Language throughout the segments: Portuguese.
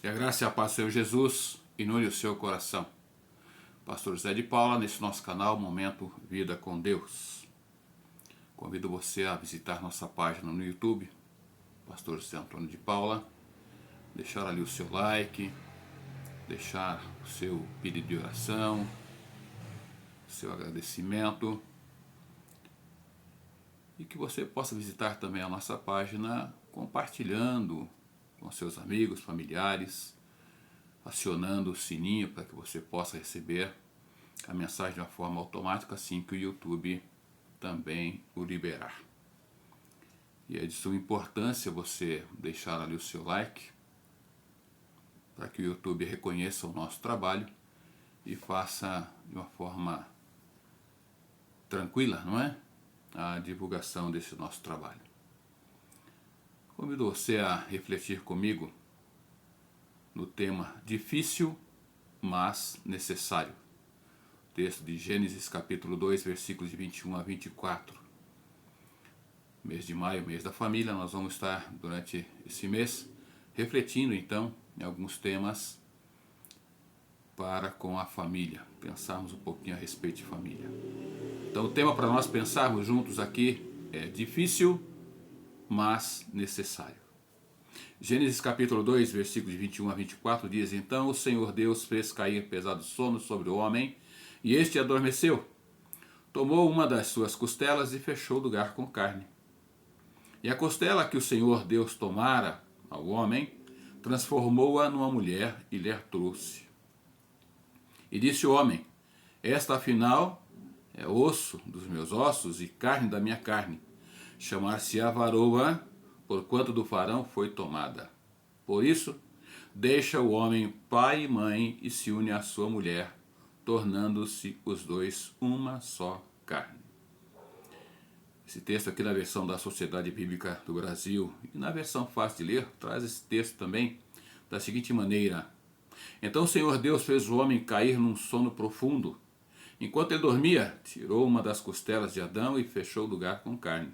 Que a graça e a paz do Senhor Jesus inunde o seu coração. Pastor José de Paula, nesse nosso canal, Momento Vida com Deus. Convido você a visitar nossa página no YouTube, Pastor José Antônio de Paula, deixar ali o seu like, deixar o seu pedido de oração, o seu agradecimento, e que você possa visitar também a nossa página compartilhando com seus amigos, familiares, acionando o sininho para que você possa receber a mensagem de uma forma automática assim que o YouTube também o liberar. E é de suma importância você deixar ali o seu like para que o YouTube reconheça o nosso trabalho e faça de uma forma tranquila, não é? A divulgação desse nosso trabalho. Convido você a refletir comigo no tema difícil, mas necessário. Texto de Gênesis capítulo 2, versículos de 21 a 24. Mês de maio, mês da família, nós vamos estar durante esse mês refletindo então em alguns temas para com a família. Pensarmos um pouquinho a respeito de família. Então o tema para nós pensarmos juntos aqui é difícil, mas necessário. Gênesis capítulo 2, versículos de 21 a 24 diz: Então o Senhor Deus fez cair pesado sono sobre o homem, e este adormeceu. Tomou uma das suas costelas e fechou o lugar com carne. E a costela que o Senhor Deus tomara ao homem, transformou-a numa mulher e lhe a trouxe. E disse o homem: Esta afinal é osso dos meus ossos e carne da minha carne. Chamar-se-á varoa, porquanto do varão foi tomada. Por isso, deixa o homem pai e mãe e se une à sua mulher, tornando-se os dois uma só carne. Esse texto aqui na versão da Sociedade Bíblica do Brasil e na versão fácil de ler, traz esse texto também da seguinte maneira: Então o Senhor Deus fez o homem cair num sono profundo. Enquanto ele dormia, tirou uma das costelas de Adão e fechou o lugar com carne.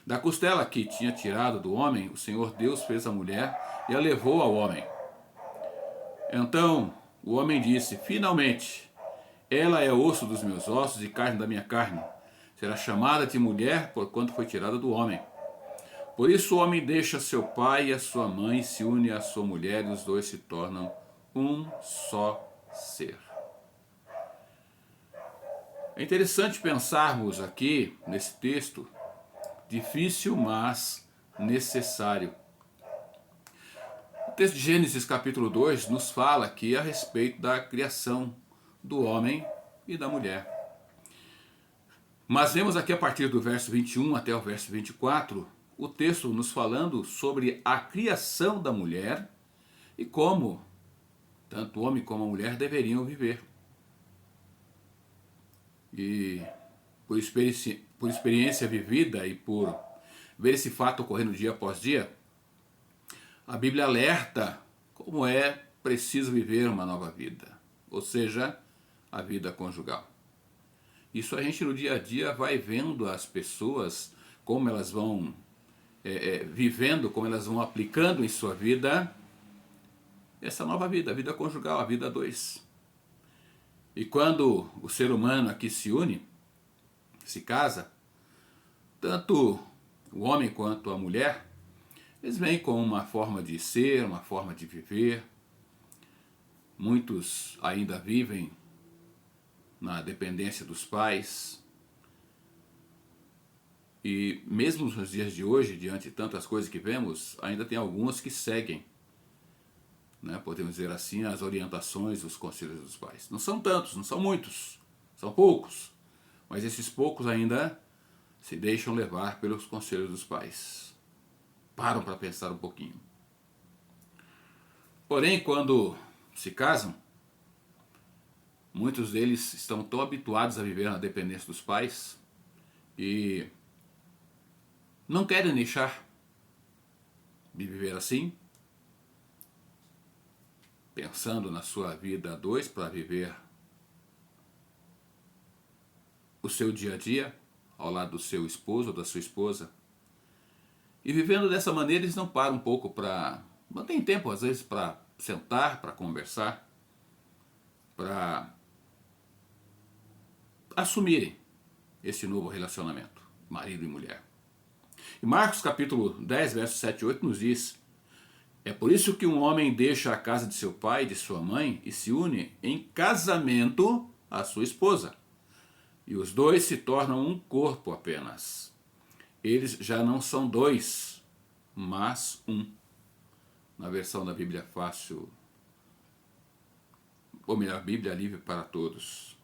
Da costela que tinha tirado do homem, o Senhor Deus fez a mulher e a levou ao homem. Então o homem disse: Finalmente, ela é osso dos meus ossos e carne da minha carne. Será chamada de mulher, porquanto foi tirada do homem. Por isso o homem deixa seu pai e a sua mãe, se une à sua mulher, e os dois se tornam um só ser. É interessante pensarmos aqui, nesse texto, difícil, mas necessário. O texto de Gênesis capítulo 2 nos fala aqui a respeito da criação do homem e da mulher. Mas vemos aqui a partir do verso 21 até o verso 24, o texto nos falando sobre a criação da mulher e como tanto o homem como a mulher deveriam viver. E por experiência vivida e por ver esse fato ocorrendo dia após dia, a Bíblia alerta como é preciso viver uma nova vida, ou seja, a vida conjugal. Isso a gente no dia a dia vai vendo as pessoas, como elas vão vivendo, como elas vão aplicando em sua vida essa nova vida, a vida conjugal, a vida a dois. E quando o ser humano aqui se une, se casa, tanto o homem quanto a mulher, eles vêm com uma forma de ser, uma forma de viver. Muitos ainda vivem na dependência dos pais. E mesmo nos dias de hoje, diante de tantas coisas que vemos, ainda tem alguns que seguem, né, podemos dizer assim, as orientações, os conselhos dos pais. Não são tantos, não são muitos, são poucos. Mas esses poucos ainda se deixam levar pelos conselhos dos pais. Param para pensar um pouquinho. Porém, quando se casam, muitos deles estão tão habituados a viver na dependência dos pais e não querem deixar de viver assim, pensando na sua vida a dois para viver o seu dia a dia ao lado do seu esposo ou da sua esposa. E vivendo dessa maneira, eles não param um pouco para... Não tem tempo, às vezes, para sentar, para conversar, para assumirem esse novo relacionamento, marido e mulher. E Marcos capítulo 10, versos 7 e 8 nos diz: é por isso que um homem deixa a casa de seu pai e de sua mãe e se une em casamento à sua esposa. E os dois se tornam um corpo apenas. Eles já não são dois, mas um. Na versão da Bíblia Fácil, ou melhor, Bíblia Livre para Todos.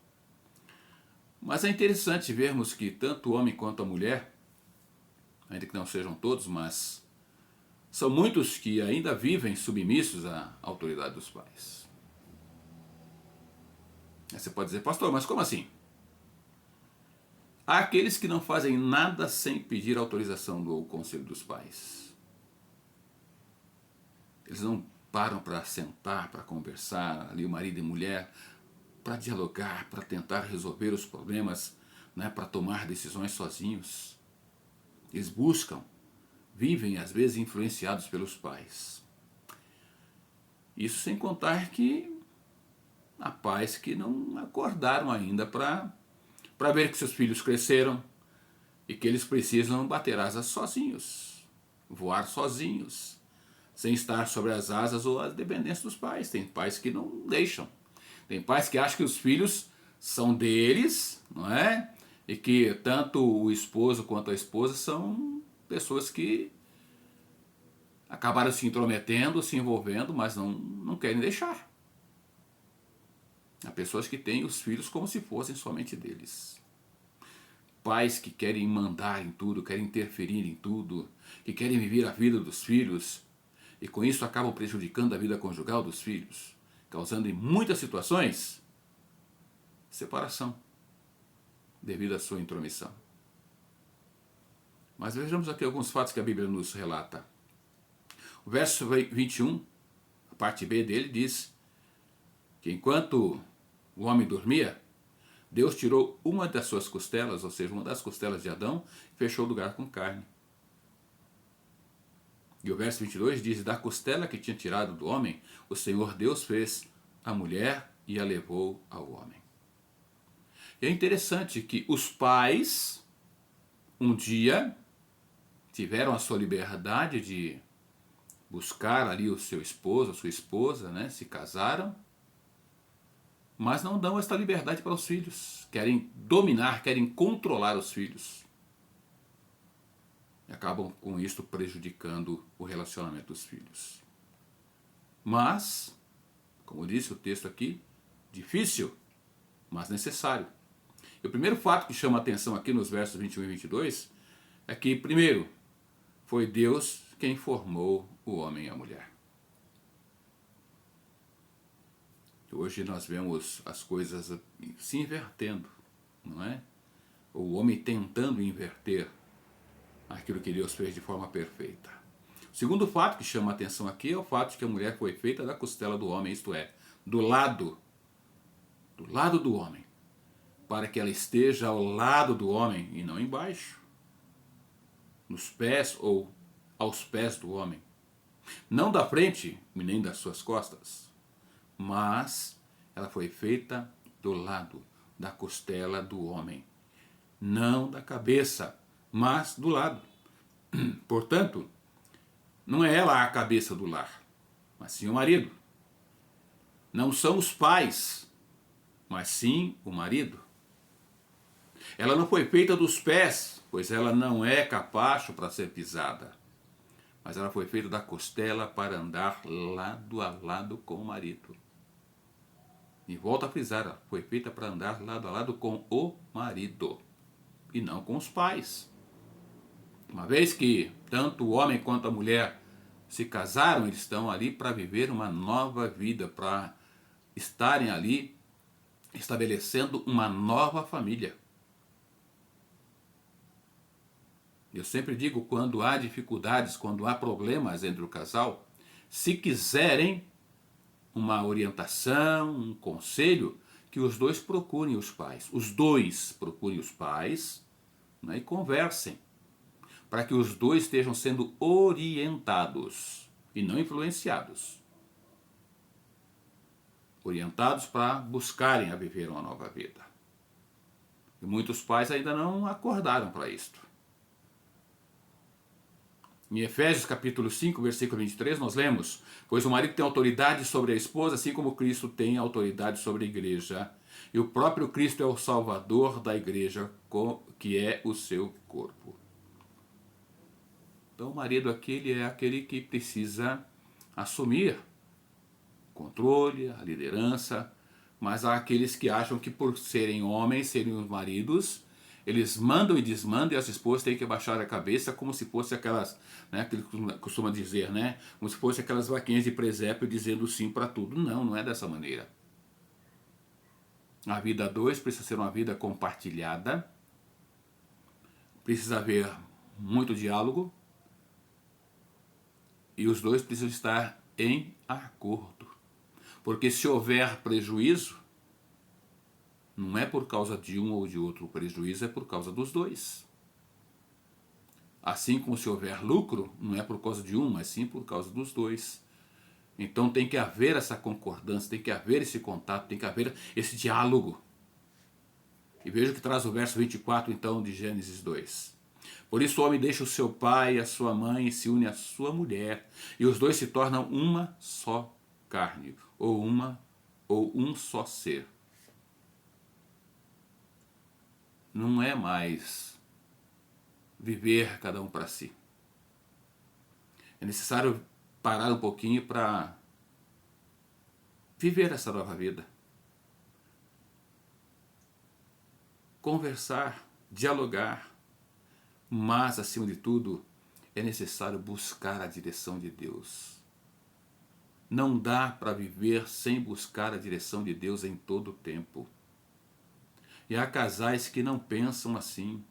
Mas é interessante vermos que tanto o homem quanto a mulher, ainda que não sejam todos, mas são muitos que ainda vivem submissos à autoridade dos pais. Aí você pode dizer: pastor, mas como assim? Há aqueles que não fazem nada sem pedir autorização do conselho dos pais. Eles não param para sentar, para conversar, ali o marido e mulher, para dialogar, para tentar resolver os problemas, né, para tomar decisões sozinhos. Eles buscam, vivem às vezes influenciados pelos pais. Isso sem contar que há pais que não acordaram ainda para ver que seus filhos cresceram e que eles precisam bater asas sozinhos, voar sozinhos, sem estar sobre as asas ou as dependências dos pais. Tem pais que não deixam. Tem pais que acham que os filhos são deles, não é? E que tanto o esposo quanto a esposa são pessoas que acabaram se intrometendo, se envolvendo, mas não querem deixar. Há pessoas que têm os filhos como se fossem somente deles. Pais que querem mandar em tudo, querem interferir em tudo, que querem viver a vida dos filhos, e com isso acabam prejudicando a vida conjugal dos filhos, causando em muitas situações separação devido à sua intromissão. Mas vejamos aqui alguns fatos que a Bíblia nos relata. O verso 21, a parte B dele, diz que enquanto o homem dormia, Deus tirou uma das suas costelas, ou seja, uma das costelas de Adão, e fechou o lugar com carne. E o verso 22 diz: da costela que tinha tirado do homem, o Senhor Deus fez a mulher e a levou ao homem. E é interessante que os pais, um dia, tiveram a sua liberdade de buscar ali o seu esposo, a sua esposa, né? Se casaram, mas não dão esta liberdade para os filhos. Querem dominar, querem controlar os filhos. E acabam com isto prejudicando o relacionamento dos filhos. Mas, como disse o texto aqui, difícil, mas necessário. E o primeiro fato que chama a atenção aqui nos versos 21 e 22 é que, primeiro, foi Deus quem formou o homem e a mulher. Hoje nós vemos as coisas se invertendo, não é? O homem tentando inverter aquilo que Deus fez de forma perfeita. O segundo fato que chama a atenção aqui é o fato de que a mulher foi feita da costela do homem, isto é, do lado do homem, para que ela esteja ao lado do homem e não embaixo, nos pés ou aos pés do homem. Não da frente e nem das suas costas, mas ela foi feita do lado, da costela do homem, não da cabeça, mas do lado. Portanto, não é ela a cabeça do lar, mas sim o marido. Não são os pais, mas sim o marido. Ela não foi feita dos pés, pois ela não é capacho para ser pisada, mas ela foi feita da costela para andar lado a lado com o marido. E volto a frisar, ela foi feita para andar lado a lado com o marido e não com os pais. Uma vez que tanto o homem quanto a mulher se casaram, eles estão ali para viver uma nova vida, para estarem ali estabelecendo uma nova família. Eu sempre digo, quando há dificuldades, quando há problemas entre o casal, se quiserem uma orientação, um conselho, que os dois procurem os pais. Os dois procurem os pais, né, e conversem, para que os dois estejam sendo orientados e não influenciados. orientados para buscarem a viver uma nova vida. E muitos pais ainda não acordaram para isto. Em Efésios capítulo 5, versículo 23, nós lemos: pois o marido tem autoridade sobre a esposa, assim como Cristo tem autoridade sobre a igreja. E o próprio Cristo é o Salvador da igreja, que é o seu corpo. Então o marido aqui, ele é aquele que precisa assumir o controle, a liderança, mas há aqueles que acham que por serem homens, serem os maridos, eles mandam e desmandam e as esposas têm que baixar a cabeça como se fosse aquelas, né, que ele costuma dizer, né, como se fosse aquelas vaquinhas de presépio dizendo sim para tudo. Não, não é dessa maneira. A vida a dois precisa ser uma vida compartilhada, precisa haver muito diálogo e os dois precisam estar em acordo. Porque se houver prejuízo, não é por causa de um ou de outro, o prejuízo é por causa dos dois. Assim como se houver lucro, não é por causa de um, mas sim por causa dos dois. Então tem que haver essa concordância, tem que haver esse contato, tem que haver esse diálogo. E veja o que traz o verso 24 então de Gênesis 2. Por isso o homem deixa o seu pai e a sua mãe e se une à sua mulher, e os dois se tornam uma só carne, ou um só ser. Não é mais viver cada um para si. É necessário parar um pouquinho para viver essa nova vida. Conversar, dialogar, mas, acima de tudo, é necessário buscar a direção de Deus. Não dá para viver sem buscar a direção de Deus em todo o tempo. E há casais que não pensam assim.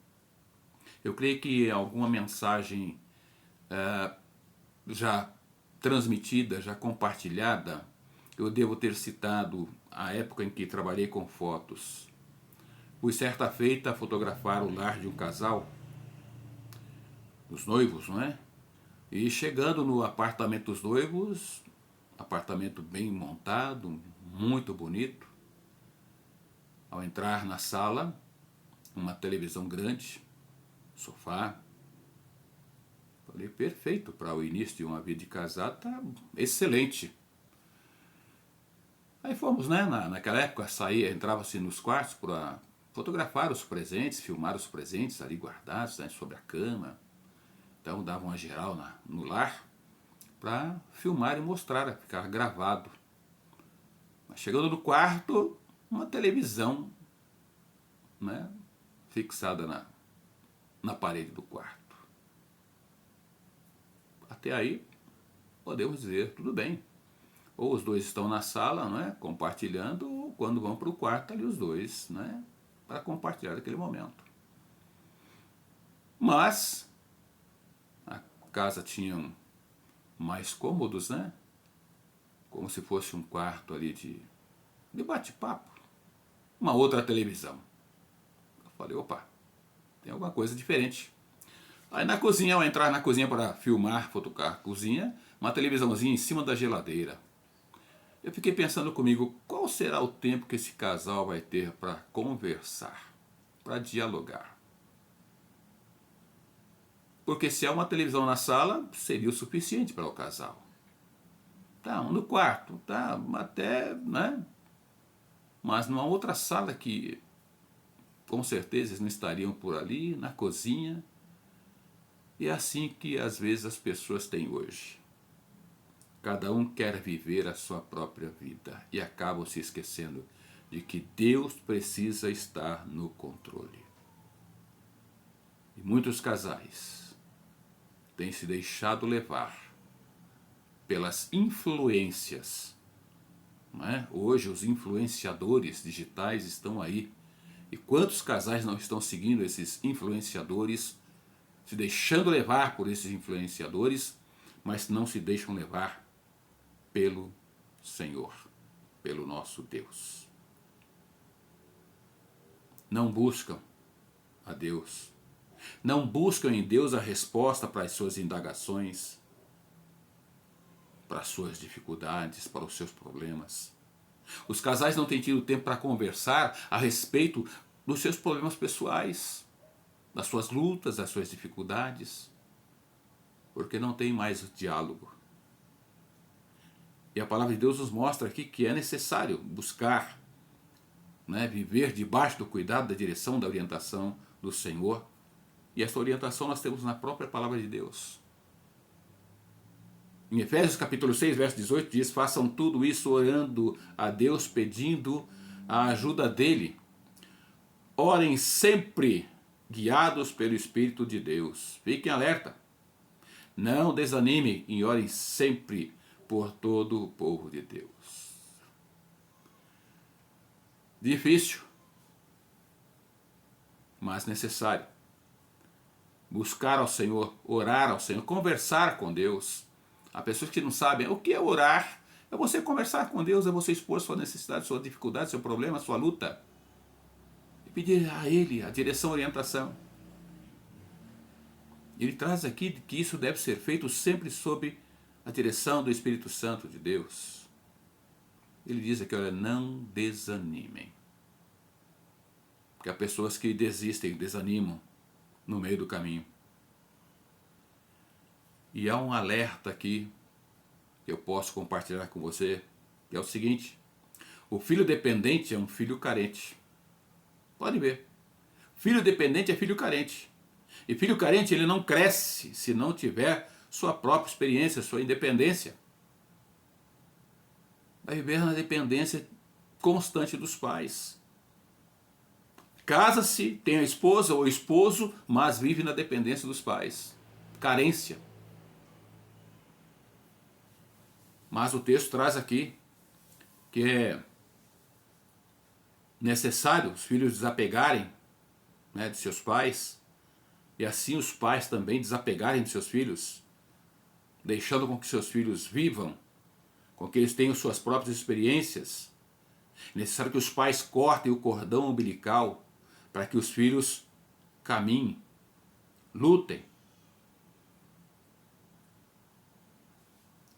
Eu creio que alguma mensagem já transmitida, já compartilhada, eu devo ter citado a época em que trabalhei com fotos. Fui certa feita fotografar o lar de um casal, os noivos, não é? E chegando no apartamento dos noivos, apartamento bem montado, muito bonito. Ao entrar na sala, uma televisão grande, sofá. Falei, perfeito para o início de uma vida de casado, tá excelente. Aí fomos, né? Naquela época, entrava-se nos quartos para fotografar os presentes, filmar os presentes ali guardados, né, sobre a cama. Então davam uma geral no lar para filmar e mostrar, ficar gravado. Mas chegando no quarto, uma televisão, né, fixada na parede do quarto. Até aí, podemos dizer, tudo bem. Ou os dois estão na sala, não é, compartilhando, ou quando vão para o quarto, ali os dois, né, para compartilhar aquele momento. Mas a casa tinha mais cômodos, né, como se fosse um quarto ali de bate-papo. Uma outra televisão. Eu falei, opa, tem alguma coisa diferente. Aí na cozinha, ao entrar na cozinha para filmar, fotografar a cozinha, uma televisãozinha em cima da geladeira. Eu fiquei pensando comigo, qual será o tempo que esse casal vai ter para conversar, para dialogar? Porque se é uma televisão na sala, seria o suficiente para o casal. Tá, no quarto, tá, até, né? Mas numa outra sala que com certeza eles não estariam por ali, na cozinha. E é assim que às vezes as pessoas têm hoje. Cada um quer viver a sua própria vida e acabam se esquecendo de que Deus precisa estar no controle. E muitos casais têm se deixado levar pelas influências. Não é? Hoje os influenciadores digitais estão aí. E quantos casais não estão seguindo esses influenciadores, se deixando levar por esses influenciadores, mas não se deixam levar pelo Senhor, pelo nosso Deus. Não buscam a Deus. Não buscam em Deus a resposta para as suas indagações, para as suas dificuldades, para os seus problemas. Os casais não têm tido tempo para conversar a respeito dos seus problemas pessoais, das suas lutas, das suas dificuldades, porque não tem mais o diálogo. E a palavra de Deus nos mostra aqui que é necessário buscar, viver debaixo do cuidado, da direção, da orientação do Senhor. E essa orientação nós temos na própria palavra de Deus. Em Efésios capítulo 6, verso 18 diz: façam tudo isso orando a Deus, pedindo a ajuda dele. Orem sempre guiados pelo Espírito de Deus. Fiquem alerta. Não desanimem e orem sempre por todo o povo de Deus. Difícil, mas necessário. Buscar ao Senhor, orar ao Senhor, conversar com Deus. Há pessoas que não sabem o que é orar. É você conversar com Deus, é você expor sua necessidade, sua dificuldade, seu problema, sua luta. E pedir a Ele a direção, a orientação. Ele traz aqui que isso deve ser feito sempre sob a direção do Espírito Santo de Deus. Ele diz aqui, olha, não desanimem. Porque há pessoas que desistem, desanimam no meio do caminho. E há um alerta aqui que eu posso compartilhar com você, que é o seguinte: o filho dependente é um filho carente. Pode ver. Filho dependente é filho carente. E filho carente ele não cresce se não tiver sua própria experiência, sua independência. Vai viver na dependência constante dos pais. Casa-se, tem a esposa ou o esposo, mas vive na dependência dos pais. Carência. Mas o texto traz aqui que é necessário os filhos desapegarem de seus pais, e assim os pais também desapegarem de seus filhos, deixando com que seus filhos vivam, com que eles tenham suas próprias experiências. É necessário que os pais cortem o cordão umbilical para que os filhos caminhem, lutem.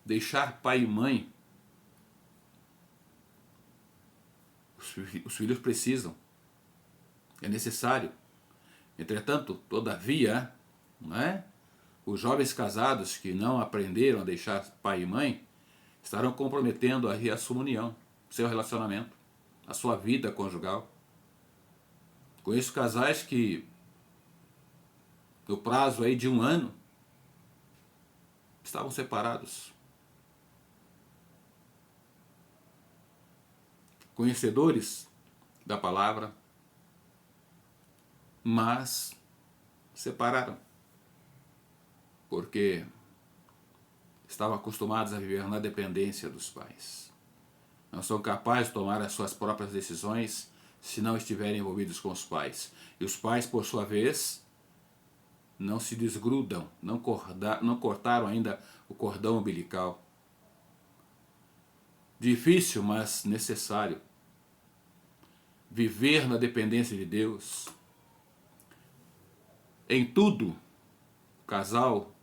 Deixar pai e mãe, os filhos precisam, é necessário. Entretanto, todavia, os jovens casados que não aprenderam a deixar pai e mãe estarão comprometendo aí a sua união, seu relacionamento, a sua vida conjugal. Conheço casais que, no prazo aí de 1 ano, estavam separados. Conhecedores da palavra, mas separaram, porque estavam acostumados a viver na dependência dos pais. Não são capazes de tomar as suas próprias decisões se não estiverem envolvidos com os pais. E os pais, por sua vez, não se desgrudam, não cortaram ainda o cordão umbilical. Difícil, mas necessário. Viver na dependência de Deus. Em tudo, casal,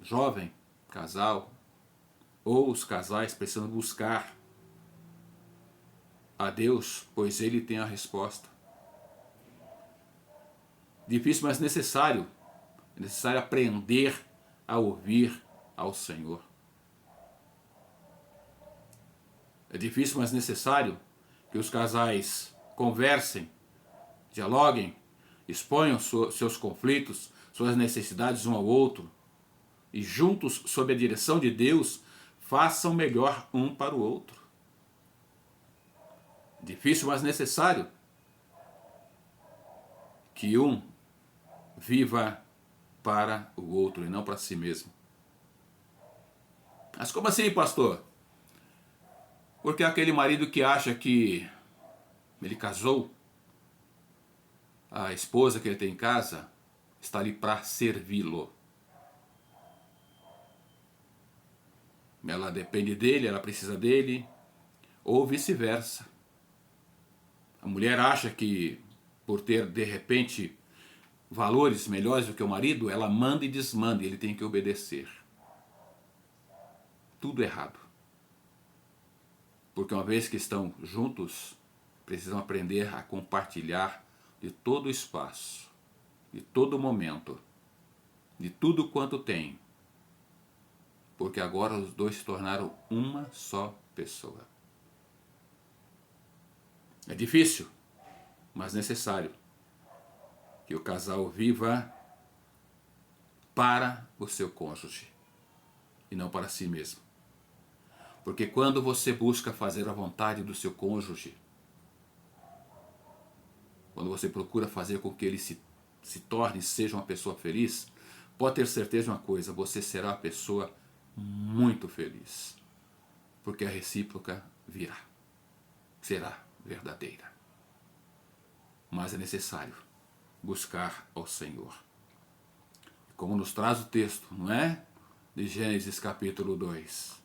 jovem, casal, ou os casais precisam buscar a Deus, pois Ele tem a resposta. Difícil, mas necessário. É necessário aprender a ouvir ao Senhor. É difícil, mas necessário que os casais conversem, dialoguem, exponham seus conflitos, suas necessidades um ao outro e juntos, sob a direção de Deus, façam melhor um para o outro. Difícil, mas necessário que um viva para o outro e não para si mesmo. Mas como assim, pastor? Porque aquele marido que acha que ele casou, a esposa que ele tem em casa está ali para servi-lo. Ela depende dele, ela precisa dele, ou vice-versa. A mulher acha que, por ter, de repente, valores melhores do que o marido, ela manda e desmanda e ele tem que obedecer. Tudo errado. Porque uma vez que estão juntos, precisam aprender a compartilhar de todo o espaço, de todo o momento, de tudo quanto tem. Porque agora os dois se tornaram uma só pessoa. É difícil, mas necessário que o casal viva para o seu cônjuge e não para si mesmo. Porque quando você busca fazer a vontade do seu cônjuge, quando você procura fazer com que ele se torne, seja uma pessoa feliz, pode ter certeza de uma coisa, você será uma pessoa muito feliz. Porque a recíproca virá, será verdadeira. Mas é necessário buscar ao Senhor. Como nos traz o texto, não é? De Gênesis capítulo 2.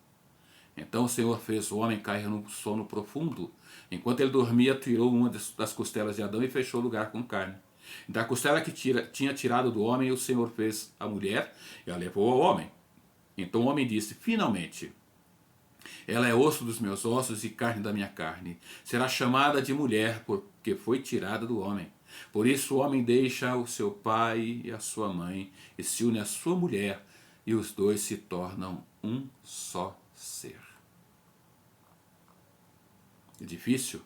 Então o Senhor fez o homem cair num sono profundo. Enquanto ele dormia, tirou uma das costelas de Adão e fechou o lugar com carne. Da costela que tinha tirado do homem, o Senhor fez a mulher e a levou ao homem. Então o homem disse, finalmente, ela é osso dos meus ossos e carne da minha carne. Será chamada de mulher, porque foi tirada do homem. Por isso o homem deixa o seu pai e a sua mãe e se une à sua mulher, e os dois se tornam um só ser. É difícil?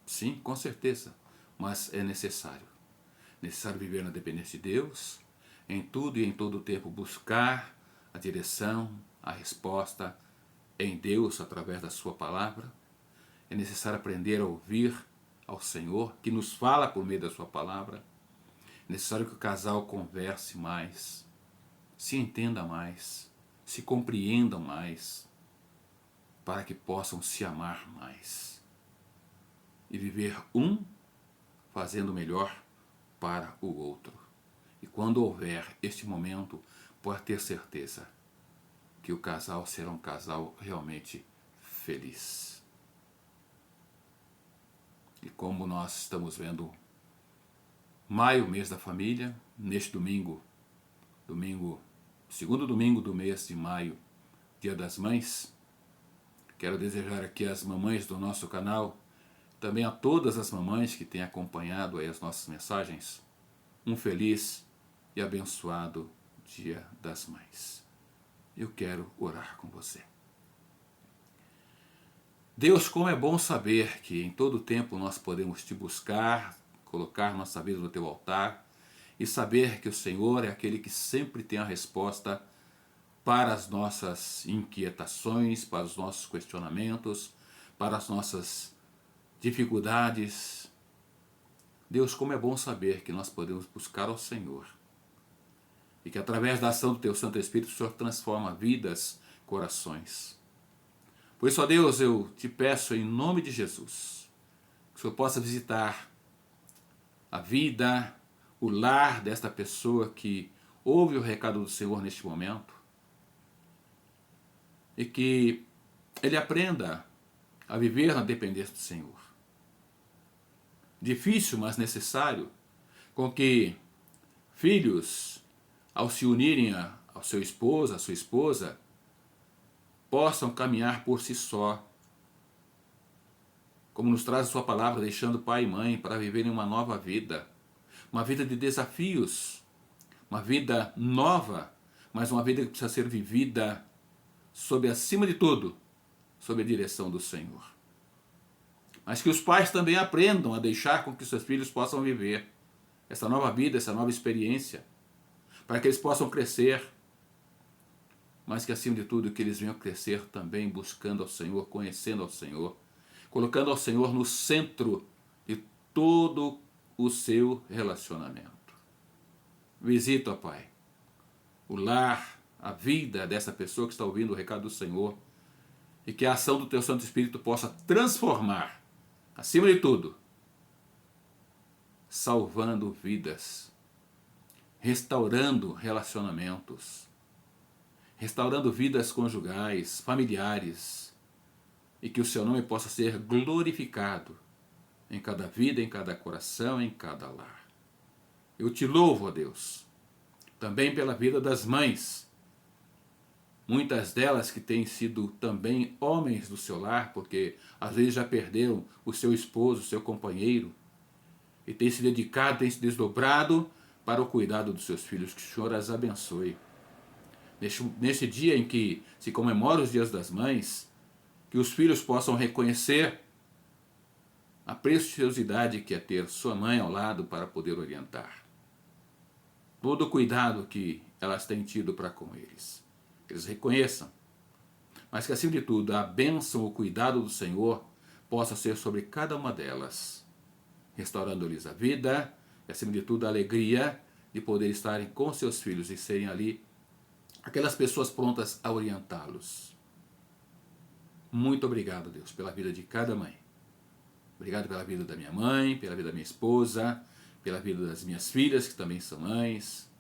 Sim, com certeza, mas é necessário. Necessário viver na dependência de Deus, em tudo e em todo o tempo buscar a direção, a resposta em Deus através da sua palavra. É necessário aprender a ouvir ao Senhor, que nos fala por meio da sua palavra. É necessário que o casal converse mais, se entenda mais, se compreendam mais, para que possam se amar mais e viver um fazendo melhor para o outro. E quando houver este momento, pode ter certeza que o casal será um casal realmente feliz. E como nós estamos vendo maio, mês da família, neste domingo, segundo domingo do mês de maio, Dia das Mães, quero desejar aqui às mamães do nosso canal, também a todas as mamães que têm acompanhado aí as nossas mensagens, um feliz e abençoado Dia das Mães. Eu quero orar com você. Deus, como é bom saber que em todo tempo nós podemos te buscar, colocar nossa vida no teu altar e saber que o Senhor é aquele que sempre tem a resposta para as nossas inquietações, para os nossos questionamentos, para as nossas dificuldades. Deus, como é bom saber que nós podemos buscar ao Senhor e que através da ação do teu Santo Espírito o Senhor transforma vidas, corações. Por isso, ó Deus, eu te peço em nome de Jesus, que o Senhor possa visitar a vida, o lar desta pessoa que ouve o recado do Senhor neste momento e que ele aprenda a viver na dependência do Senhor. Difícil, mas necessário, com que filhos, ao se unirem ao seu esposo, à sua esposa, possam caminhar por si só, como nos traz a sua palavra, deixando pai e mãe para viverem uma nova vida, uma vida de desafios, uma vida nova, mas uma vida que precisa ser vivida sob, acima de tudo, sob a direção do Senhor. Mas que os pais também aprendam a deixar com que seus filhos possam viver essa nova vida, essa nova experiência, para que eles possam crescer, mas que acima de tudo que eles venham crescer também buscando ao Senhor, conhecendo ao Senhor, colocando ao Senhor no centro de todo o seu relacionamento. Visita, ó Pai, o lar, a vida dessa pessoa que está ouvindo o recado do Senhor e que a ação do Teu Santo Espírito possa transformar, acima de tudo, salvando vidas, restaurando relacionamentos, restaurando vidas conjugais, familiares, e que o Seu nome possa ser glorificado em cada vida, em cada coração, em cada lar. Eu te louvo, ó Deus, também pela vida das mães Muitas delas que têm sido também homens do seu lar, porque às vezes já perderam o seu esposo, o seu companheiro, e têm se dedicado, têm se desdobrado para o cuidado dos seus filhos. Que o Senhor as abençoe. Neste dia em que se comemora os dias das mães, que os filhos possam reconhecer a preciosidade que é ter sua mãe ao lado para poder orientar. Todo o cuidado que elas têm tido para com eles. Eles reconheçam. Mas que acima de tudo a bênção, o cuidado do Senhor possa ser sobre cada uma delas, restaurando-lhes a vida e acima de tudo a alegria de poder estarem com seus filhos e serem ali aquelas pessoas prontas a orientá-los. Muito obrigado, Deus, pela vida de cada mãe. Obrigado pela vida da minha mãe, pela vida da minha esposa, pela vida das minhas filhas, que também são mães.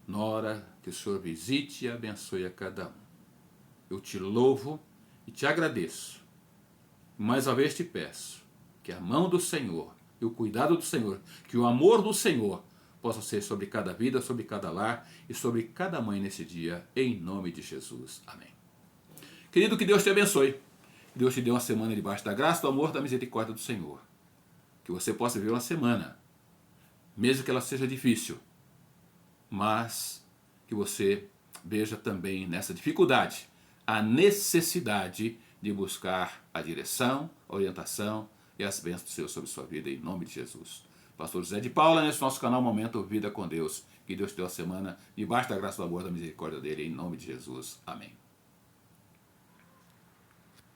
Nora, que o Senhor visite e abençoe a cada um. Eu te louvo e te agradeço. Mais uma vez te peço que a mão do Senhor e o cuidado do Senhor, que o amor do Senhor possa ser sobre cada vida, sobre cada lar e sobre cada mãe nesse dia, em nome de Jesus. Amém. Querido, que Deus te abençoe. Que Deus te dê uma semana debaixo da graça, do amor, da misericórdia do Senhor. Que você possa viver uma semana, mesmo que ela seja difícil, mas que você veja também nessa dificuldade a necessidade de buscar a direção, a orientação e as bênçãos do Senhor sobre sua vida, em nome de Jesus. Pastor José de Paula, nesse nosso canal Momento Vida com Deus. Que Deus te dê uma semana debaixo da graça, do amor, da misericórdia dele, em nome de Jesus. Amém.